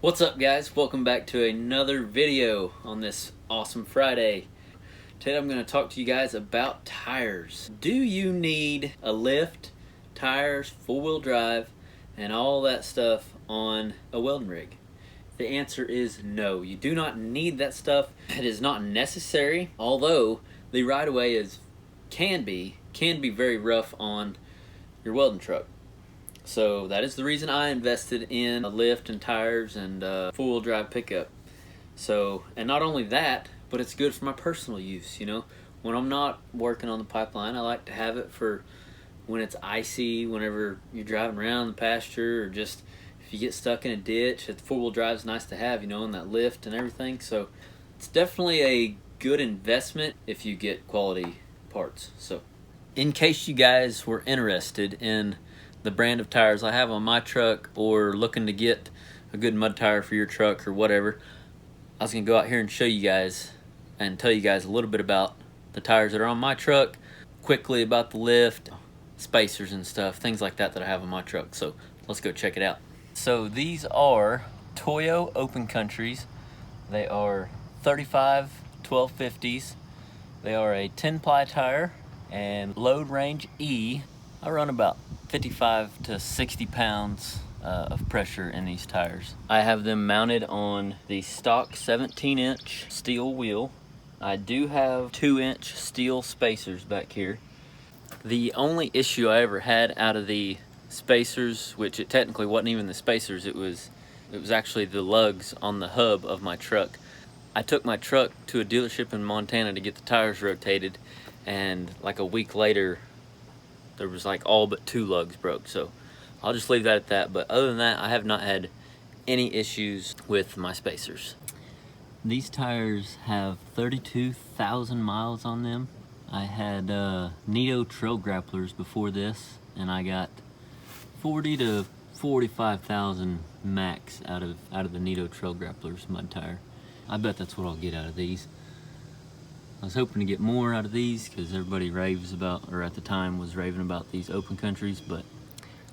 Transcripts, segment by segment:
What's up, guys? Welcome back to another video on this awesome Friday. Today I'm going to talk to you guys about tires. Do you need a lift, tires, four-wheel drive, and all that stuff on a welding rig? The answer is no. You do not need that stuff. It is not necessary, although the right-of-way can be very rough on your welding truck. So that is the reason I invested in a lift and tires and four-wheel drive pickup. So, and not only that, but it's good for my personal use. You know, when I'm not working on the pipeline, I like to have it for when it's icy, whenever you're driving around the pasture, or just if you get stuck in a ditch. The four-wheel drive is nice to have, you know, and that lift and everything. So it's definitely a good investment if you get quality parts. So in case you guys were interested in the brand of tires I have on my truck, or looking to get a good mud tire for your truck or whatever, I was gonna go out here and show you guys and tell you guys a little bit about the tires that are on my truck, quickly about the lift, spacers and stuff, things like that I have on my truck. So let's go check it out. So these are Toyo Open Countries. They are 35 1250s. They are a 10-ply tire and load range E. I run about 55 to 60 pounds of pressure in these tires. I have them mounted on the stock 17-inch steel wheel. I do have 2-inch steel spacers back here. The only issue I ever had out of the spacers, which it technically wasn't even the spacers, it was actually the lugs on the hub of my truck. I took my truck to a dealership in Montana to get the tires rotated, and like a week later there was like all but 2 lugs broke. So I'll just leave that at that. But other than that, I have not had any issues with my spacers. These tires have 32,000 miles on them. I had Nitto Trail Grapplers before this, and I got 40 to 45,000 max out of the Nitto Trail Grapplers mud tire. I bet that's what I'll get out of these. I was hoping to get more out of these because everybody raves about, or at the time was raving about, these Open Countries, but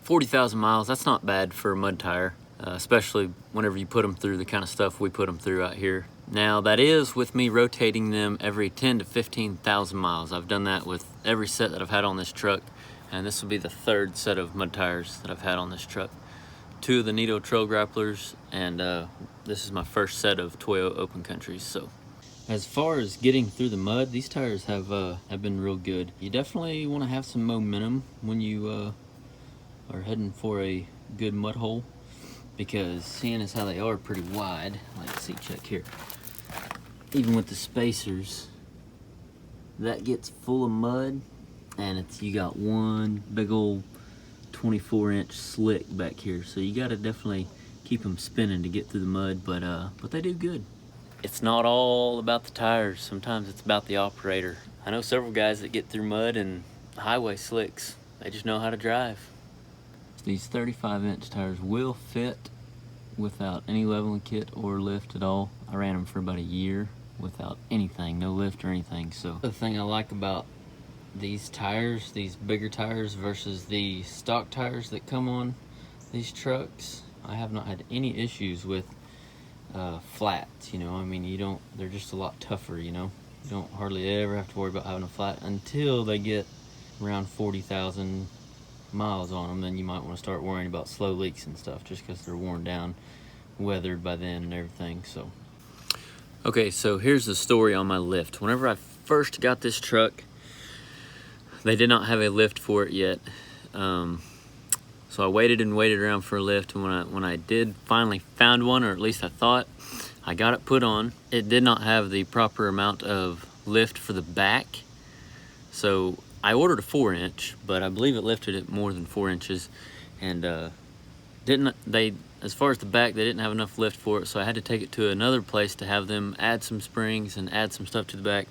40,000 miles, that's not bad for a mud tire, especially whenever you put them through the kind of stuff we put them through out here. Now that is with me rotating them every 10 to 15,000 miles. I've done that with every set that I've had on this truck, and this will be the 3rd set of mud tires that I've had on this truck. 2 of the Nitto Trail Grapplers, and this is my first set of Toyo Open Countries. So as far as getting through the mud, these tires have been real good. You definitely want to have some momentum when you are heading for a good mud hole, because seeing as how they are pretty wide, let's see, check here. Even with the spacers, that gets full of mud, and you got one big old 24-inch slick back here. So you got to definitely keep them spinning to get through the mud, but they do good. It's not all about the tires. Sometimes it's about the operator. I know several guys that get through mud and highway slicks. They just know how to drive. These 35-inch tires will fit without any leveling kit or lift at all. I ran them for about a year without anything, no lift or anything. So the thing I like about these tires, these bigger tires versus the stock tires that come on these trucks, I have not had any issues with flats. You know, I mean, they're just a lot tougher, you know. You don't hardly ever have to worry about having a flat until they get around 40,000 miles on them. Then you might want to start worrying about slow leaks and stuff, just because they're worn down, weathered by then and everything. So okay, so here's the story on my lift. Whenever I first got this truck, they did not have a lift for it yet. So I waited and waited around for a lift, and when I did finally found one, or at least I thought, I got it put on. It did not have the proper amount of lift for the back, so I ordered a 4-inch, but I believe it lifted it more than 4 inches, and as far as the back, they didn't have enough lift for it, so I had to take it to another place to have them add some springs and add some stuff to the back.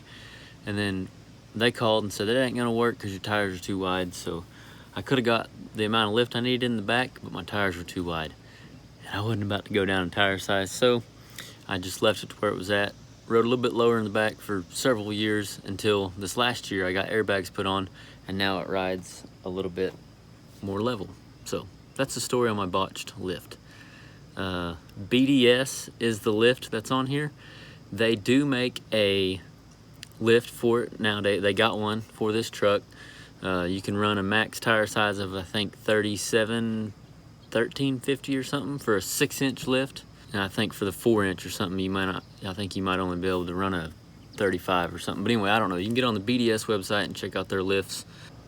And then they called and said, that ain't gonna work because your tires are too wide. So I could have got the amount of lift I needed in the back, but my tires were too wide, and I wasn't about to go down in tire size, so I just left it to where it was at. Rode a little bit lower in the back for several years until this last year I got airbags put on, and now it rides a little bit more level. So that's the story on my botched lift. BDS is the lift that's on here. They do make a lift for it now. They got one for this truck. You can run a max tire size of I think 1350 or something for a 6-inch lift, and I think for the 4-inch or something you might not. I think you might only be able to run a 35 or something. But anyway, I don't know. You can get on the BDS website and check out their lifts.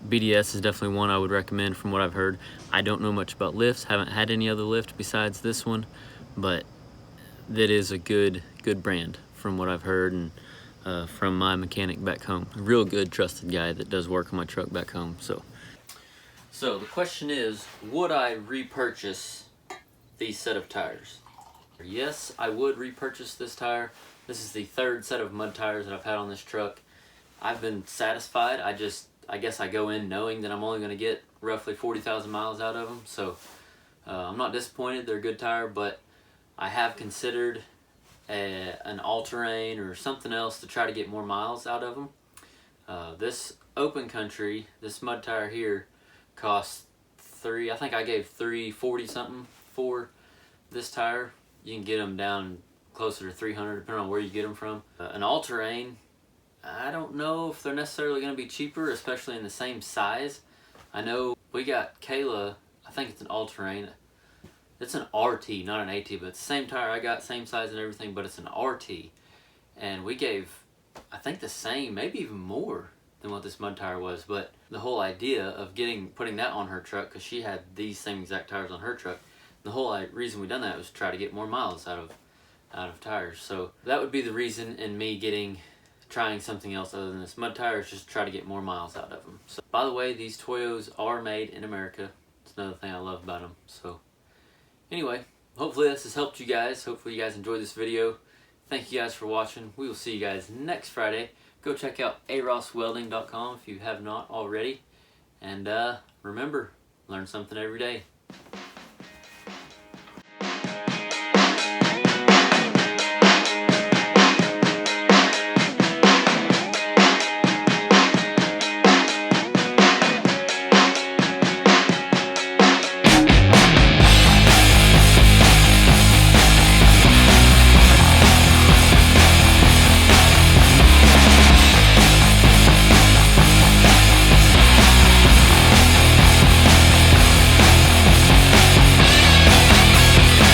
BDS is definitely one I would recommend from what I've heard. I don't know much about lifts. Haven't had any other lift besides this one, but that is a good brand from what I've heard, and from my mechanic back home. A real good, trusted guy that does work on my truck back home. So the question is, would I repurchase these set of tires? Yes, I would repurchase this tire. This is the 3rd set of mud tires that I've had on this truck. I've been satisfied. I guess I go in knowing that I'm only going to get roughly 40,000 miles out of them. So I'm not disappointed. They're a good tire, but I have considered an all-terrain or something else to try to get more miles out of them. This Open Country, this mud tire here, costs I think I gave $340 something for this tire. You can get them down closer to $300 depending on where you get them from. An all-terrain, I don't know if they're necessarily going to be cheaper, especially in the same size. I know we got Kayla, I think it's an all-terrain. It's an RT, not an AT, but it's the same tire I got, same size and everything, but it's an RT. And we gave, I think the same, maybe even more than what this mud tire was. But the whole idea of putting that on her truck, because she had these same exact tires on her truck, the whole reason we done that was to try to get more miles out of tires. So that would be the reason in me trying something else other than this mud tire, is just to try to get more miles out of them. So, by the way, these Toyos are made in America. It's another thing I love about them. So anyway, hopefully this has helped you guys. Hopefully you guys enjoyed this video. Thank you guys for watching. We will see you guys next Friday. Go check out aroswelding.com if you have not already. And remember, learn something every day.